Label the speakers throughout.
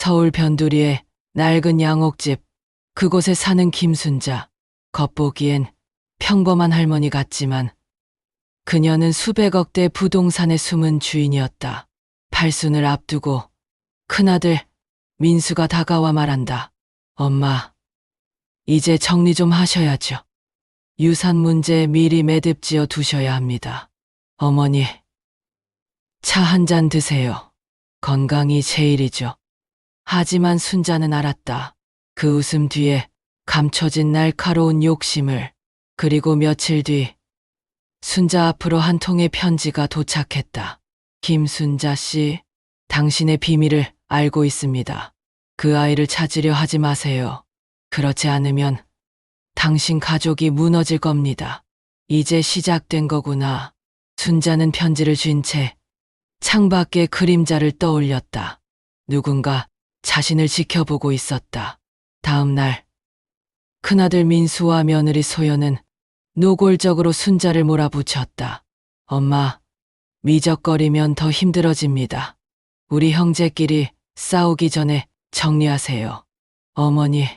Speaker 1: 서울 변두리의 낡은 양옥집, 그곳에 사는 김순자. 겉보기엔 평범한 할머니 같지만 그녀는 수백억대 부동산의 숨은 주인이었다. 팔순을 앞두고 큰아들 민수가 다가와 말한다. 엄마, 이제 정리 좀 하셔야죠. 유산 문제에 미리 매듭지어 두셔야 합니다. 어머니, 차 한 잔 드세요. 건강이 제일이죠. 하지만 순자는 알았다. 그 웃음 뒤에 감춰진 날카로운 욕심을. 그리고 며칠 뒤 순자 앞으로 한 통의 편지가 도착했다. 김순자 씨, 당신의 비밀을 알고 있습니다. 그 아이를 찾으려 하지 마세요. 그렇지 않으면 당신 가족이 무너질 겁니다. 이제 시작된 거구나. 순자는 편지를 쥔 채 창밖에 그림자를 떠올렸다. 누군가 자신을 지켜보고 있었다. 다음 날 큰아들 민수와 며느리 소연은 노골적으로 순자를 몰아붙였다. 엄마, 미적거리면 더 힘들어집니다. 우리 형제끼리 싸우기 전에 정리하세요. 어머니,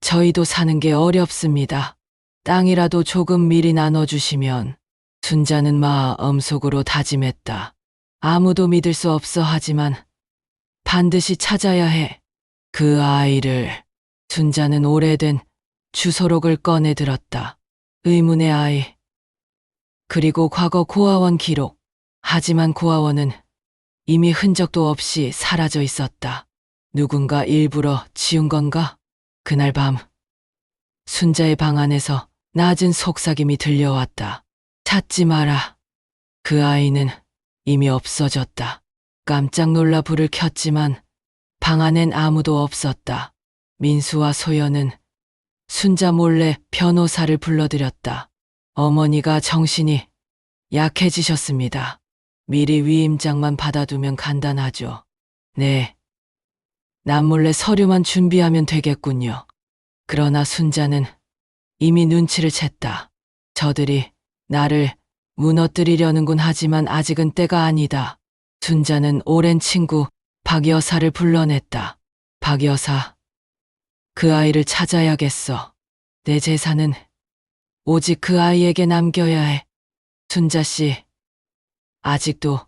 Speaker 1: 저희도 사는 게 어렵습니다. 땅이라도 조금 미리 나눠주시면. 순자는 마음속으로 다짐했다. 아무도 믿을 수 없어 하지만 반드시 찾아야 해. 그 아이를. 순자는 오래된 주소록을 꺼내 들었다. 의문의 아이. 그리고 과거 고아원 기록. 하지만 고아원은 이미 흔적도 없이 사라져 있었다. 누군가 일부러 지운 건가? 그날 밤 순자의 방 안에서 낮은 속삭임이 들려왔다. 찾지 마라. 그 아이는 이미 없어졌다. 깜짝 놀라 불을 켰지만 방 안엔 아무도 없었다. 민수와 소연은 순자 몰래 변호사를 불러들였다. 어머니가 정신이 약해지셨습니다. 미리 위임장만 받아두면 간단하죠. 네. 남몰래 서류만 준비하면 되겠군요. 그러나 순자는 이미 눈치를 챘다. 저들이 나를 무너뜨리려는군. 하지만 아직은 때가 아니다. 순자는 오랜 친구 박 여사를 불러냈다. 박 여사, 그 아이를 찾아야겠어. 내 재산은 오직 그 아이에게 남겨야 해. 순자 씨, 아직도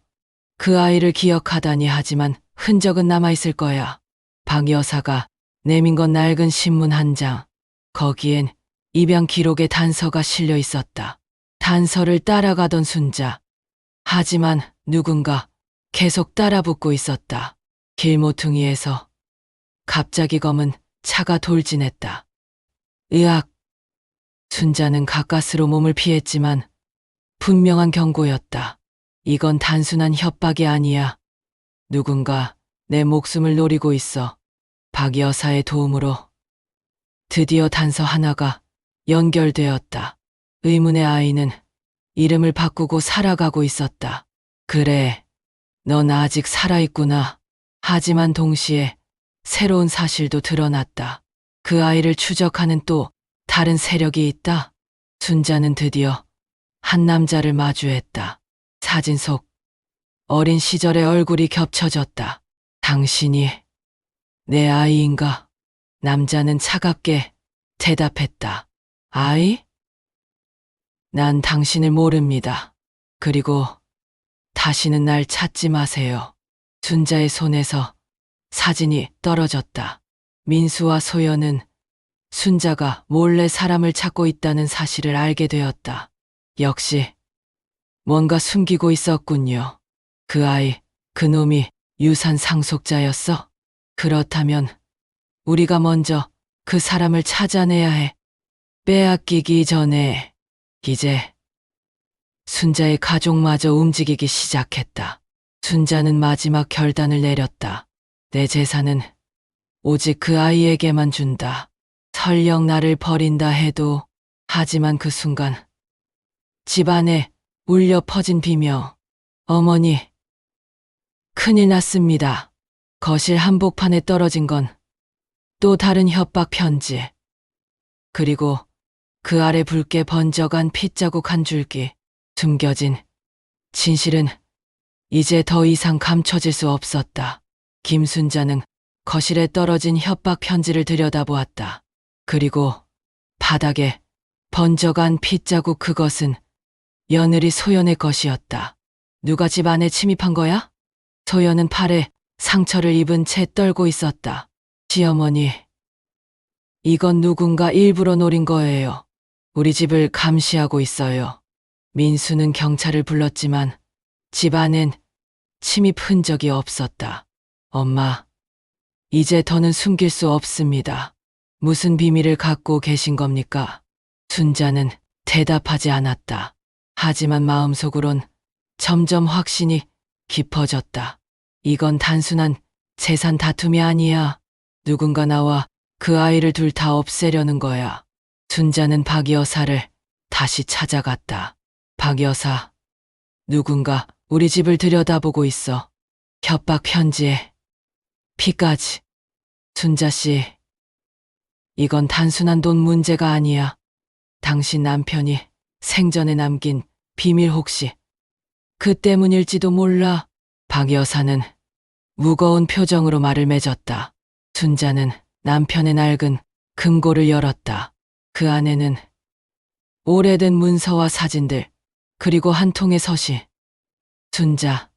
Speaker 1: 그 아이를 기억하다니. 하지만 흔적은 남아있을 거야. 박 여사가 내민 건 낡은 신문 한 장. 거기엔 입양 기록의 단서가 실려 있었다. 단서를 따라가던 순자. 하지만 누군가 계속 따라붙고 있었다. 길모퉁이에서 갑자기 검은 차가 돌진했다. 으악! 순자는 가까스로 몸을 피했지만 분명한 경고였다. 이건 단순한 협박이 아니야. 누군가 내 목숨을 노리고 있어. 박 여사의 도움으로 드디어 단서 하나가 연결되었다. 의문의 아이는 이름을 바꾸고 살아가고 있었다. 그래, 넌 아직 살아있구나. 하지만 동시에 새로운 사실도 드러났다. 그 아이를 추적하는 또 다른 세력이 있다. 순자는 드디어 한 남자를 마주했다. 사진 속 어린 시절의 얼굴이 겹쳐졌다. 당신이 내 아이인가? 남자는 차갑게 대답했다. 아이? 난 당신을 모릅니다. 그리고 다시는 날 찾지 마세요. 순자의 손에서 사진이 떨어졌다. 민수와 소연은 순자가 몰래 사람을 찾고 있다는 사실을 알게 되었다. 역시 뭔가 숨기고 있었군요. 그 아이, 그 놈이 유산 상속자였어? 그렇다면 우리가 먼저 그 사람을 찾아내야 해. 빼앗기기 전에. 이제 순자의 가족마저 움직이기 시작했다. 순자는 마지막 결단을 내렸다. 내 재산은 오직 그 아이에게만 준다. 설령 나를 버린다 해도. 하지만 그 순간 집안에 울려 퍼진 비명. 어머니, 큰일 났습니다. 거실 한복판에 떨어진 건 또 다른 협박 편지. 그리고 그 아래 붉게 번져간 핏자국 한 줄기. 숨겨진 진실은 이제 더 이상 감춰질 수 없었다. 김순자는 거실에 떨어진 협박 편지를 들여다보았다. 그리고 바닥에 번져간 핏자국, 그것은 며느리 소연의 것이었다. 누가 집 안에 침입한 거야? 소연은 팔에 상처를 입은 채 떨고 있었다. 시어머니, 이건 누군가 일부러 노린 거예요. 우리 집을 감시하고 있어요. 민수는 경찰을 불렀지만 집 안엔 침입 흔적이 없었다. 엄마, 이제 더는 숨길 수 없습니다. 무슨 비밀을 갖고 계신 겁니까? 순자는 대답하지 않았다. 하지만 마음속으론 점점 확신이 깊어졌다. 이건 단순한 재산 다툼이 아니야. 누군가 나와 그 아이를 둘 다 없애려는 거야. 순자는 박 여사를 다시 찾아갔다. 박 여사, 누군가 우리 집을 들여다보고 있어. 협박 편지에 피까지. 순자 씨, 이건 단순한 돈 문제가 아니야. 당신 남편이 생전에 남긴 비밀, 혹시 그 때문일지도 몰라. 박 여사는 무거운 표정으로 말을 맺었다. 순자는 남편의 낡은 금고를 열었다. 그 안에는 오래된 문서와 사진들, 그리고 한 통의 서시. 순자,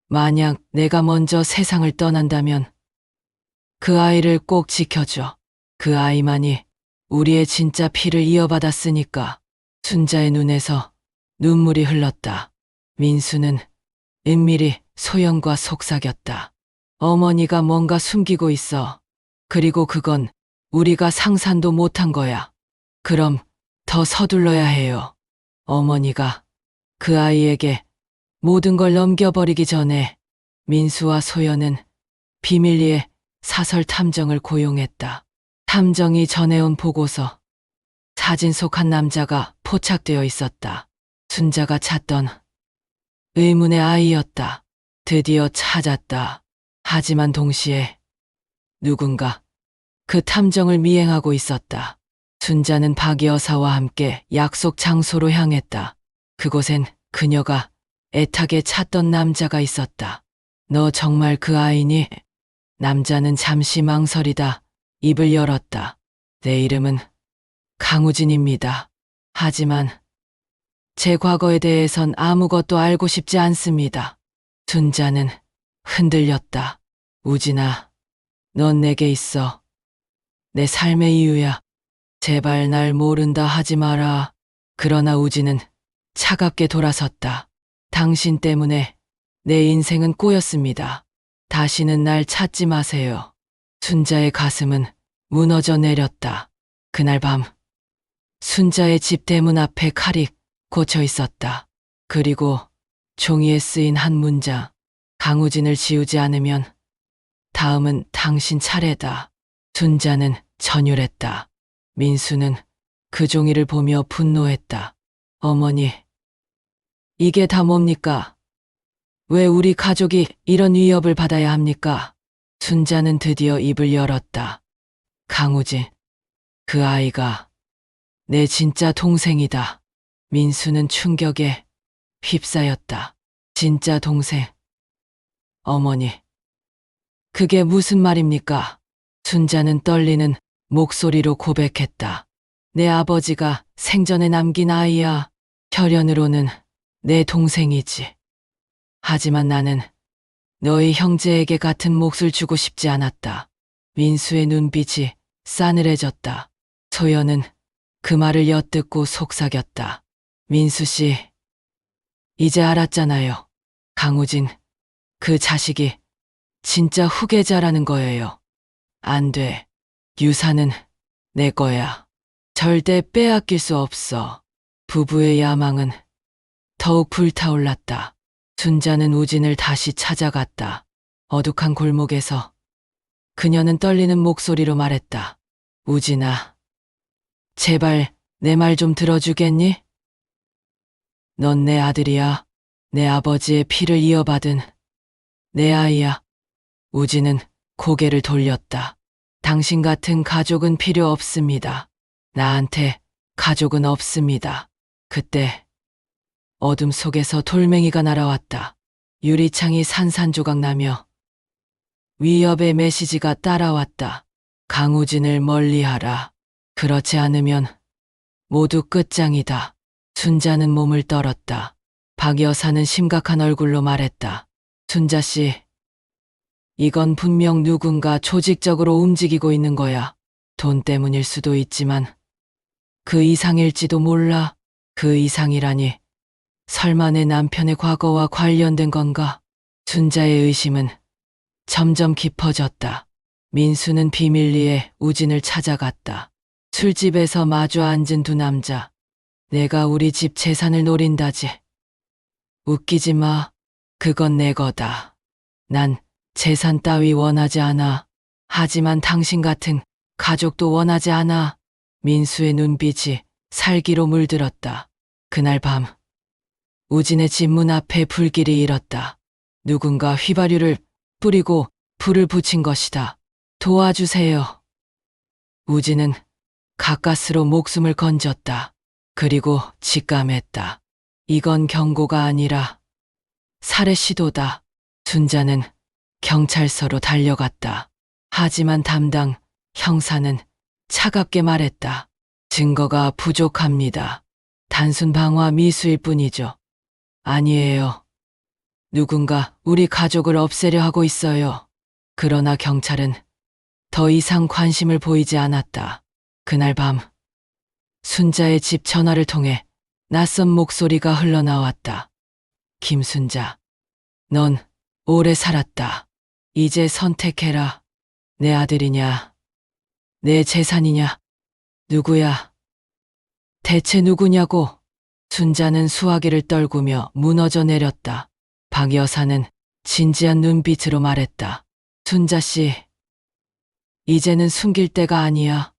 Speaker 1: 만약 내가 먼저 세상을 떠난다면 그 아이를 꼭 지켜줘. 그 아이만이 우리의 진짜 피를 이어받았으니까. 순자의 눈에서 눈물이 흘렀다. 민수는 은밀히 소연과 속삭였다. 어머니가 뭔가 숨기고 있어. 그리고 그건 우리가 상상도 못한 거야. 그럼 더 서둘러야 해요. 어머니가 그 아이에게 모든 걸 넘겨버리기 전에. 민수와 소연은 비밀리에 사설 탐정을 고용했다. 탐정이 전해온 보고서, 사진 속 한 남자가 포착되어 있었다. 순자가 찾던 의문의 아이였다. 드디어 찾았다. 하지만 동시에 누군가 그 탐정을 미행하고 있었다. 순자는 박 여사와 함께 약속 장소로 향했다. 그곳엔 그녀가 애타게 찾던 남자가 있었다. 너 정말 그 아이니? 남자는 잠시 망설이다 입을 열었다. 내 이름은 강우진입니다. 하지만 제 과거에 대해선 아무것도 알고 싶지 않습니다. 순자는 흔들렸다. 우진아, 넌 내게 있어. 내 삶의 이유야. 제발 날 모른다 하지 마라. 그러나 우진은 차갑게 돌아섰다. 당신 때문에 내 인생은 꼬였습니다. 다시는 날 찾지 마세요. 순자의 가슴은 무너져 내렸다. 그날 밤 순자의 집 대문 앞에 칼이 꽂혀 있었다. 그리고 종이에 쓰인 한 문장. 강우진을 지우지 않으면 다음은 당신 차례다. 순자는 전율했다. 민수는 그 종이를 보며 분노했다. 어머니, 이게 다 뭡니까? 왜 우리 가족이 이런 위협을 받아야 합니까? 순자는 드디어 입을 열었다. 강우진, 그 아이가 내 진짜 동생이다. 민수는 충격에 휩싸였다. 진짜 동생. 어머니, 그게 무슨 말입니까? 순자는 떨리는 목소리로 고백했다. 내 아버지가 생전에 남긴 아이야. 혈연으로는 내 동생이지. 하지만 나는 너희 형제에게 같은 몫을 주고 싶지 않았다. 민수의 눈빛이 싸늘해졌다. 소연은 그 말을 엿듣고 속삭였다. 민수 씨, 이제 알았잖아요. 강우진, 그 자식이 진짜 후계자라는 거예요. 안 돼. 유산은 내 거야. 절대 빼앗길 수 없어. 부부의 야망은 더욱 불타올랐다. 순자는 우진을 다시 찾아갔다. 어둑한 골목에서 그녀는 떨리는 목소리로 말했다. 우진아, 제발 내 말 좀 들어주겠니? 넌 내 아들이야. 내 아버지의 피를 이어받은 내 아이야. 우진은 고개를 돌렸다. 당신 같은 가족은 필요 없습니다. 나한테 가족은 없습니다. 그때 어둠 속에서 돌멩이가 날아왔다. 유리창이 산산조각 나며 위협의 메시지가 따라왔다. 강우진을 멀리하라. 그렇지 않으면 모두 끝장이다. 순자는 몸을 떨었다. 박 여사는 심각한 얼굴로 말했다. 순자 씨, 이건 분명 누군가 조직적으로 움직이고 있는 거야. 돈 때문일 수도 있지만 그 이상일지도 몰라. 그 이상이라니 설마 내 남편의 과거와 관련된 건가? 순자의 의심은 점점 깊어졌다. 민수는 비밀리에 우진을 찾아갔다. 술집에서 마주 앉은 두 남자. 내가 우리 집 재산을 노린다지. 웃기지 마. 그건 내 거다. 난 재산 따위 원하지 않아. 하지만 당신 같은 가족도 원하지 않아. 민수의 눈빛이 살기로 물들었다. 그날 밤 우진의 집 문 앞에 불길이 일었다. 누군가 휘발유를 뿌리고 불을 붙인 것이다. 도와주세요. 우진은 가까스로 목숨을 건졌다. 그리고 직감했다. 이건 경고가 아니라 살해 시도다. 순자는 경찰서로 달려갔다. 하지만 담당 형사는 차갑게 말했다. 증거가 부족합니다. 단순 방화 미수일 뿐이죠. 아니에요. 누군가 우리 가족을 없애려 하고 있어요. 그러나 경찰은 더 이상 관심을 보이지 않았다. 그날 밤 순자의 집 전화를 통해 낯선 목소리가 흘러나왔다. 김순자, 넌 오래 살았다. 이제 선택해라. 내 아들이냐, 내 재산이냐, 누구야? 대체 누구냐고? 순자는 수화기를 떨구며 무너져 내렸다. 박 여사는 진지한 눈빛으로 말했다. 순자 씨, 이제는 숨길 때가 아니야.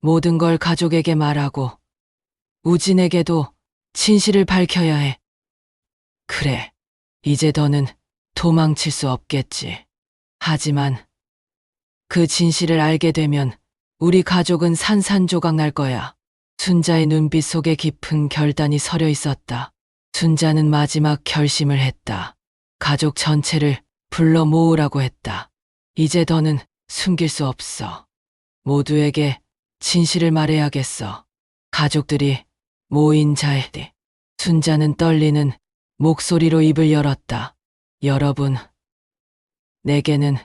Speaker 1: 모든 걸 가족에게 말하고 우진에게도 진실을 밝혀야 해. 그래, 이제 더는 도망칠 수 없겠지. 하지만 그 진실을 알게 되면 우리 가족은 산산조각 날 거야. 순자의 눈빛 속에 깊은 결단이 서려 있었다. 순자는 마지막 결심을 했다. 가족 전체를 불러 모으라고 했다. 이제 더는 숨길 수 없어. 모두에게 진실을 말해야겠어. 가족들이 모인 자리에 순자는 떨리는 목소리로 입을 열었다. 여러분, 내게는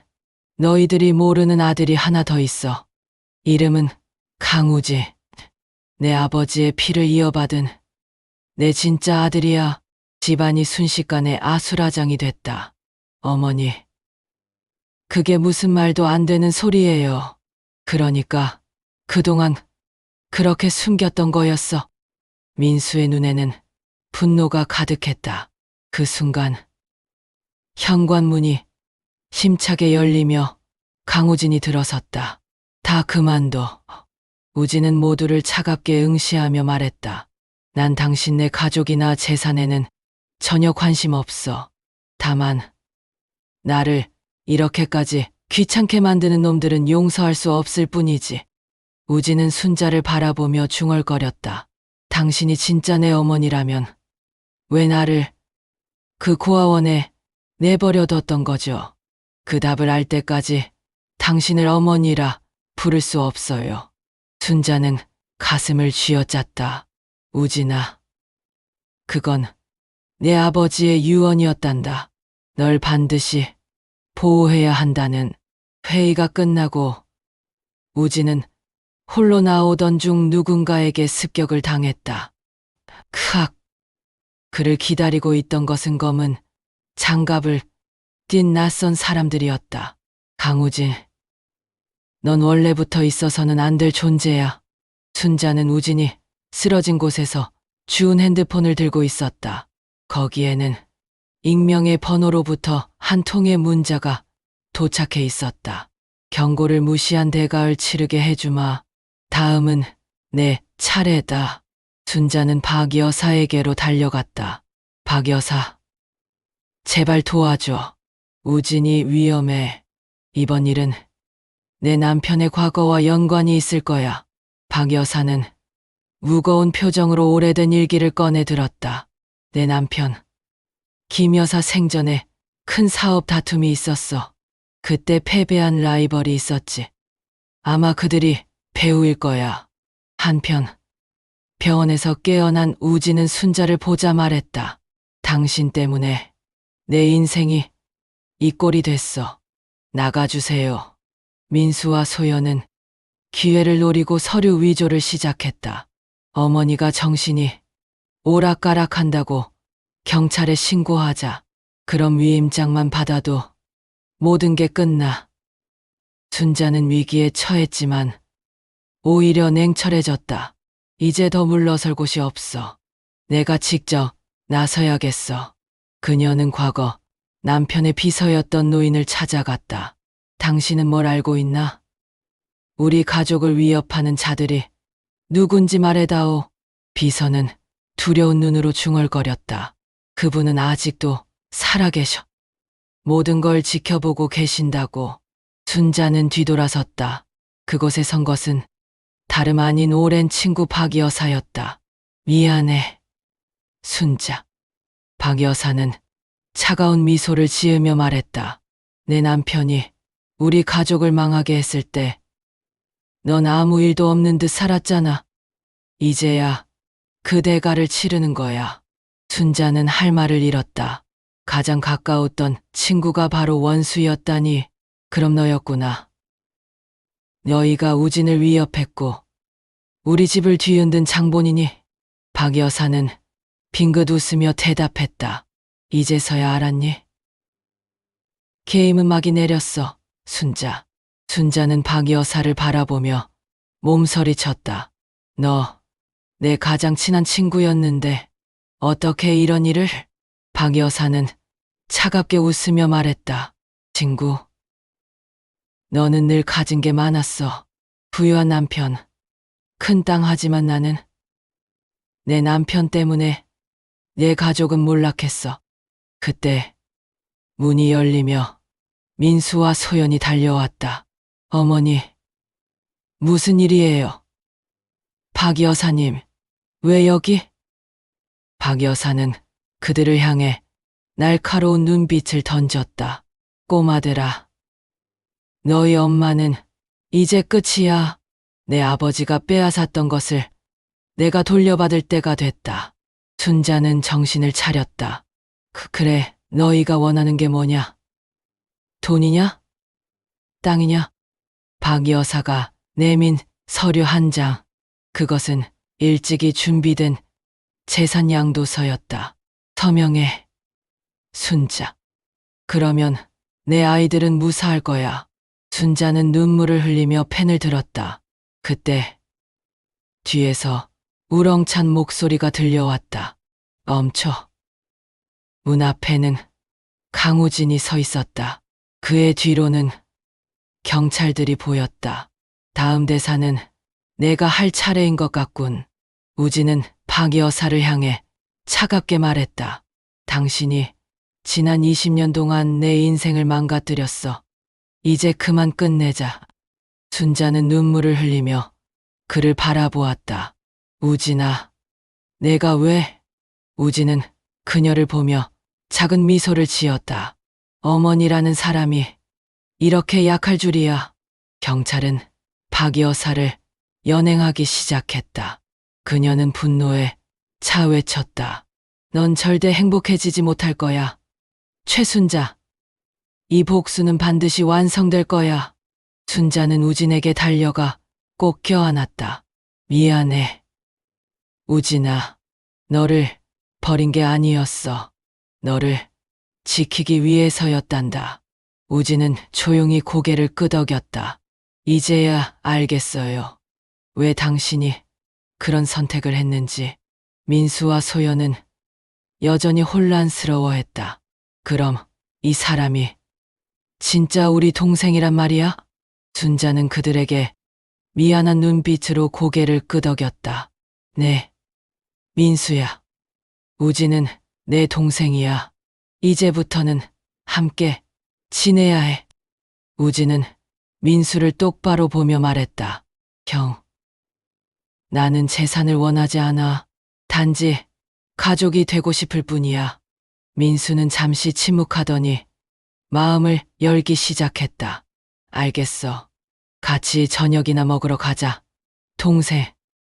Speaker 1: 너희들이 모르는 아들이 하나 더 있어. 이름은 강우지. 내 아버지의 피를 이어받은 내 진짜 아들이야. 집안이 순식간에 아수라장이 됐다. 어머니, 그게 무슨 말도 안 되는 소리예요. 그러니까 그동안 그렇게 숨겼던 거였어. 민수의 눈에는 분노가 가득했다. 그 순간 현관문이 힘차게 열리며 강우진이 들어섰다. 다 그만둬. 우진은 모두를 차갑게 응시하며 말했다. 난 당신네 가족이나 재산에는 전혀 관심 없어. 다만 나를 이렇게까지 귀찮게 만드는 놈들은 용서할 수 없을 뿐이지. 우진은 순자를 바라보며 중얼거렸다. 당신이 진짜 내 어머니라면 왜 나를 그 고아원에 내버려뒀던 거죠? 그 답을 알 때까지 당신을 어머니라 부를 수 없어요. 순자는 가슴을 쥐어짰다. 우진아, 그건 내 아버지의 유언이었단다. 널 반드시 보호해야 한다는. 회의가 끝나고 우진은 홀로 나오던 중 누군가에게 습격을 당했다. 크악! 그를 기다리고 있던 것은 검은 장갑을 띤 낯선 사람들이었다. 강우진, 넌 원래부터 있어서는 안 될 존재야. 순자는 우진이 쓰러진 곳에서 주운 핸드폰을 들고 있었다. 거기에는 익명의 번호로부터 한 통의 문자가 도착해 있었다. 경고를 무시한 대가를 치르게 해주마. 다음은 내 차례다. 순자는 박 여사에게로 달려갔다. 박 여사, 제발 도와줘. 우진이 위험해. 이번 일은 내 남편의 과거와 연관이 있을 거야. 박 여사는 무거운 표정으로 오래된 일기를 꺼내 들었다. 내 남편 김 여사 생전에 큰 사업 다툼이 있었어. 그때 패배한 라이벌이 있었지. 아마 그들이 배우일 거야. 한편 병원에서 깨어난 우진은 순자를 보자 말했다. 당신 때문에 내 인생이 이 꼴이 됐어. 나가주세요. 민수와 소연은 기회를 노리고 서류 위조를 시작했다. 어머니가 정신이 오락가락한다고 경찰에 신고하자. 그럼 위임장만 받아도 모든 게 끝나. 순자는 위기에 처했지만 오히려 냉철해졌다. 이제 더 물러설 곳이 없어. 내가 직접 나서야겠어. 그녀는 과거 남편의 비서였던 노인을 찾아갔다. 당신은 뭘 알고 있나? 우리 가족을 위협하는 자들이 누군지 말해다오. 비서는 두려운 눈으로 중얼거렸다. 그분은 아직도 살아계셔. 모든 걸 지켜보고 계신다고. 순자는 뒤돌아섰다. 그곳에 선 것은 다름 아닌 오랜 친구 박 여사였다. 미안해, 순자. 박 여사는 차가운 미소를 지으며 말했다. 내 남편이 우리 가족을 망하게 했을 때 넌 아무 일도 없는 듯 살았잖아. 이제야 그 대가를 치르는 거야. 순자는 할 말을 잃었다. 가장 가까웠던 친구가 바로 원수였다니. 그럼 너였구나. 너희가 우진을 위협했고 우리 집을 뒤흔든 장본인이. 박 여사는 빙긋 웃으며 대답했다. 이제서야 알았니? 게임 음악이 내렸어, 순자. 순자는 박 여사를 바라보며 몸서리쳤다. 너, 내 가장 친한 친구였는데 어떻게 이런 일을? 박 여사는 차갑게 웃으며 말했다. 친구. 너는 늘 가진 게 많았어. 부유한 남편, 큰 땅. 하지만 나는 내 남편 때문에 내 가족은 몰락했어. 그때 문이 열리며 민수와 소연이 달려왔다. 어머니, 무슨 일이에요? 박 여사님, 왜 여기? 박 여사는 그들을 향해 날카로운 눈빛을 던졌다. 꼬마들아, 너희 엄마는 이제 끝이야. 내 아버지가 빼앗았던 것을 내가 돌려받을 때가 됐다. 순자는 정신을 차렸다. 그래, 너희가 원하는 게 뭐냐? 돈이냐? 땅이냐? 박 여사가 내민 서류 한 장. 그것은 일찍이 준비된 재산 양도서였다. 서명해, 순자. 그러면 내 아이들은 무사할 거야. 순자는 눈물을 흘리며 펜을 들었다. 그때 뒤에서 우렁찬 목소리가 들려왔다. 멈춰. 문 앞에는 강우진이 서 있었다. 그의 뒤로는 경찰들이 보였다. 다음 대사는 내가 할 차례인 것 같군. 우진은 박 여사를 향해 차갑게 말했다. 당신이 지난 20년 동안 내 인생을 망가뜨렸어. 이제 그만 끝내자. 순자는 눈물을 흘리며 그를 바라보았다. 우진아, 내가 왜? 우진은 그녀를 보며 작은 미소를 지었다. 어머니라는 사람이 이렇게 약할 줄이야. 경찰은 박 여사를 연행하기 시작했다. 그녀는 분노에 차 외쳤다. 넌 절대 행복해지지 못할 거야. 최순자, 이 복수는 반드시 완성될 거야. 순자는 우진에게 달려가 꼭 껴안았다. 미안해. 우진아, 너를 버린 게 아니었어. 너를 지키기 위해서였단다. 우진은 조용히 고개를 끄덕였다. 이제야 알겠어요. 왜 당신이 그런 선택을 했는지. 민수와 소연은 여전히 혼란스러워했다. 그럼 이 사람이 진짜 우리 동생이란 말이야? 순자는 그들에게 미안한 눈빛으로 고개를 끄덕였다. 네, 민수야. 우진은 내 동생이야. 이제부터는 함께 지내야 해. 우진은 민수를 똑바로 보며 말했다. 형, 나는 재산을 원하지 않아. 단지 가족이 되고 싶을 뿐이야. 민수는 잠시 침묵하더니 마음을 열기 시작했다. 알겠어. 같이 저녁이나 먹으러 가자. 동생.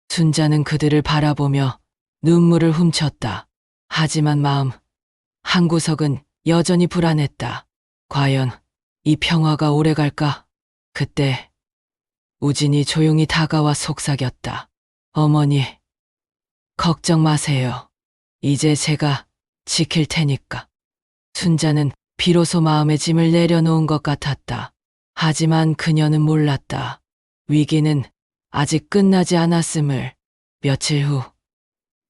Speaker 1: 순자는 그들을 바라보며 눈물을 훔쳤다. 하지만 마음 한구석은 여전히 불안했다. 과연 이 평화가 오래갈까? 그때 우진이 조용히 다가와 속삭였다. 어머니, 걱정 마세요. 이제 제가 지킬 테니까. 순자는 비로소 마음의 짐을 내려놓은 것 같았다. 하지만 그녀는 몰랐다. 위기는 아직 끝나지 않았음을. 며칠 후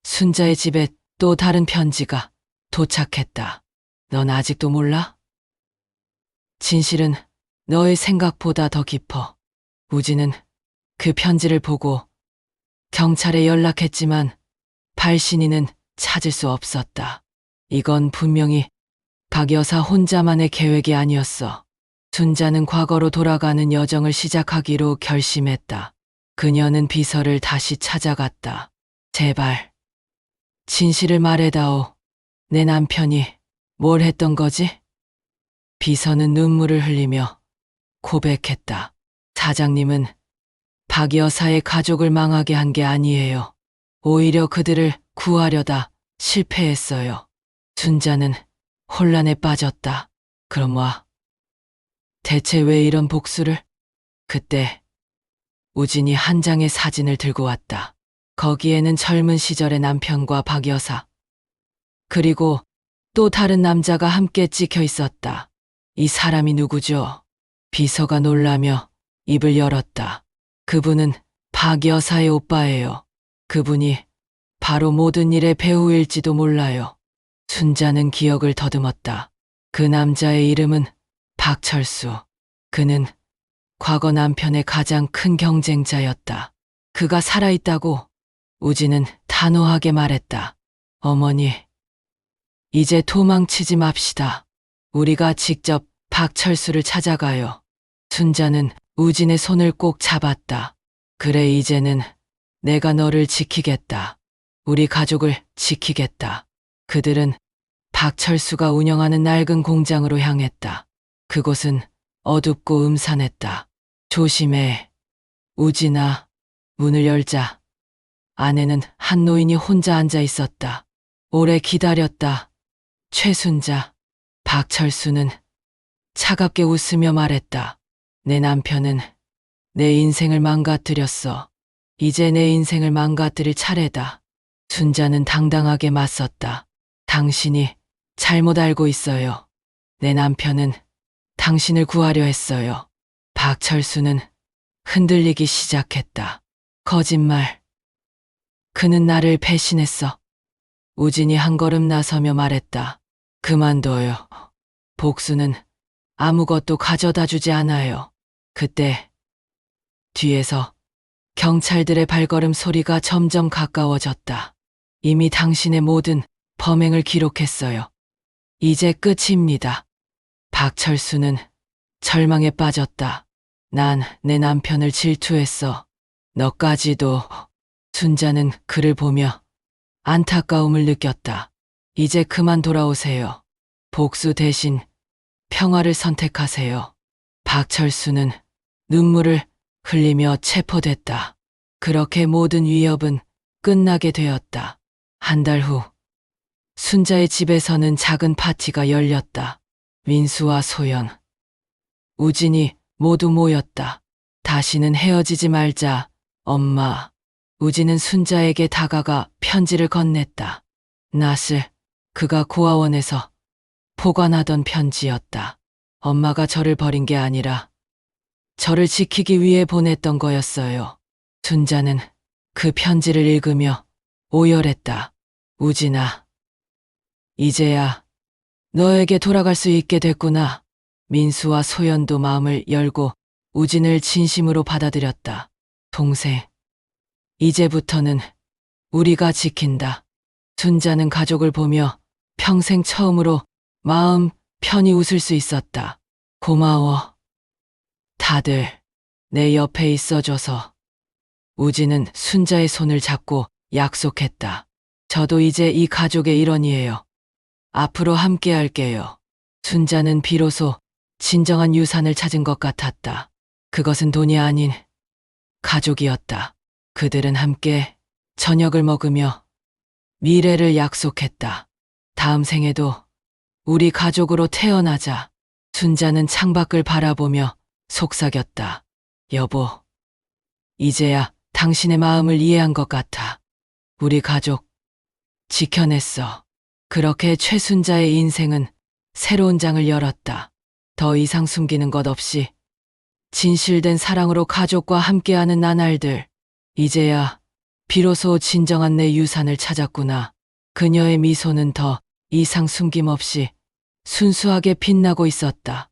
Speaker 1: 순자의 집에 또 다른 편지가 도착했다. 넌 아직도 몰라? 진실은 너의 생각보다 더 깊어. 우진은 그 편지를 보고 경찰에 연락했지만 발신인은 찾을 수 없었다. 이건 분명히 박 여사 혼자만의 계획이 아니었어. 순자는 과거로 돌아가는 여정을 시작하기로 결심했다. 그녀는 비서를 다시 찾아갔다. 제발, 진실을 말해다오. 내 남편이 뭘 했던 거지? 비서는 눈물을 흘리며 고백했다. 사장님은 박 여사의 가족을 망하게 한 게 아니에요. 오히려 그들을 구하려다 실패했어요. 순자는 혼란에 빠졌다. 그럼 와. 대체 왜 이런 복수를? 그때 우진이 한 장의 사진을 들고 왔다. 거기에는 젊은 시절의 남편과 박 여사, 그리고 또 다른 남자가 함께 찍혀 있었다. 이 사람이 누구죠? 비서가 놀라며 입을 열었다. 그분은 박 여사의 오빠예요. 그분이 바로 모든 일의 배우일지도 몰라요. 순자는 기억을 더듬었다. 그 남자의 이름은 박철수. 그는 과거 남편의 가장 큰 경쟁자였다. 그가 살아있다고 우진은 단호하게 말했다. 어머니, 이제 도망치지 맙시다. 우리가 직접 박철수를 찾아가요. 순자는 우진의 손을 꼭 잡았다. 그래, 이제는 내가 너를 지키겠다. 우리 가족을 지키겠다. 그들은 박철수가 운영하는 낡은 공장으로 향했다. 그곳은 어둡고 음산했다. 조심해. 우진아, 문을 열자. 안에는 한 노인이 혼자 앉아 있었다. 오래 기다렸다. 최순자. 박철수는 차갑게 웃으며 말했다. 내 남편은 내 인생을 망가뜨렸어. 이제 내 인생을 망가뜨릴 차례다. 순자는 당당하게 맞섰다. 당신이 잘못 알고 있어요. 내 남편은 당신을 구하려 했어요. 박철수는 흔들리기 시작했다. 거짓말. 그는 나를 배신했어. 우진이 한 걸음 나서며 말했다. 그만둬요. 복수는 아무것도 가져다 주지 않아요. 그때 뒤에서 경찰들의 발걸음 소리가 점점 가까워졌다. 이미 당신의 모든 범행을 기록했어요. 이제 끝입니다. 박철수는 절망에 빠졌다. 난 내 남편을 질투했어. 너까지도. 순자는 그를 보며 안타까움을 느꼈다. 이제 그만 돌아오세요. 복수 대신 평화를 선택하세요. 박철수는 눈물을 흘리며 체포됐다. 그렇게 모든 위협은 끝나게 되었다. 한 달 후, 순자의 집에서는 작은 파티가 열렸다. 민수와 소연, 우진이 모두 모였다. 다시는 헤어지지 말자, 엄마. 우진은 순자에게 다가가 편지를 건넸다. 낯을 그가 고아원에서 보관하던 편지였다. 엄마가 저를 버린 게 아니라 저를 지키기 위해 보냈던 거였어요. 순자는 그 편지를 읽으며 오열했다. 우진아, 이제야 너에게 돌아갈 수 있게 됐구나. 민수와 소연도 마음을 열고 우진을 진심으로 받아들였다. 동생, 이제부터는 우리가 지킨다. 순자는 가족을 보며 평생 처음으로 마음 편히 웃을 수 있었다. 고마워. 다들 내 옆에 있어줘서. 우진은 순자의 손을 잡고 약속했다. 저도 이제 이 가족의 일원이에요. 앞으로 함께 할게요. 순자는 비로소 진정한 유산을 찾은 것 같았다. 그것은 돈이 아닌 가족이었다. 그들은 함께 저녁을 먹으며 미래를 약속했다. 다음 생에도 우리 가족으로 태어나자. 순자는 창밖을 바라보며 속삭였다. 여보, 이제야 당신의 마음을 이해한 것 같아. 우리 가족 지켜냈어. 그렇게 최순자의 인생은 새로운 장을 열었다. 더 이상 숨기는 것 없이 진실된 사랑으로 가족과 함께하는 나날들. 이제야 비로소 진정한 내 유산을 찾았구나. 그녀의 미소는 더 이상 숨김없이 순수하게 빛나고 있었다.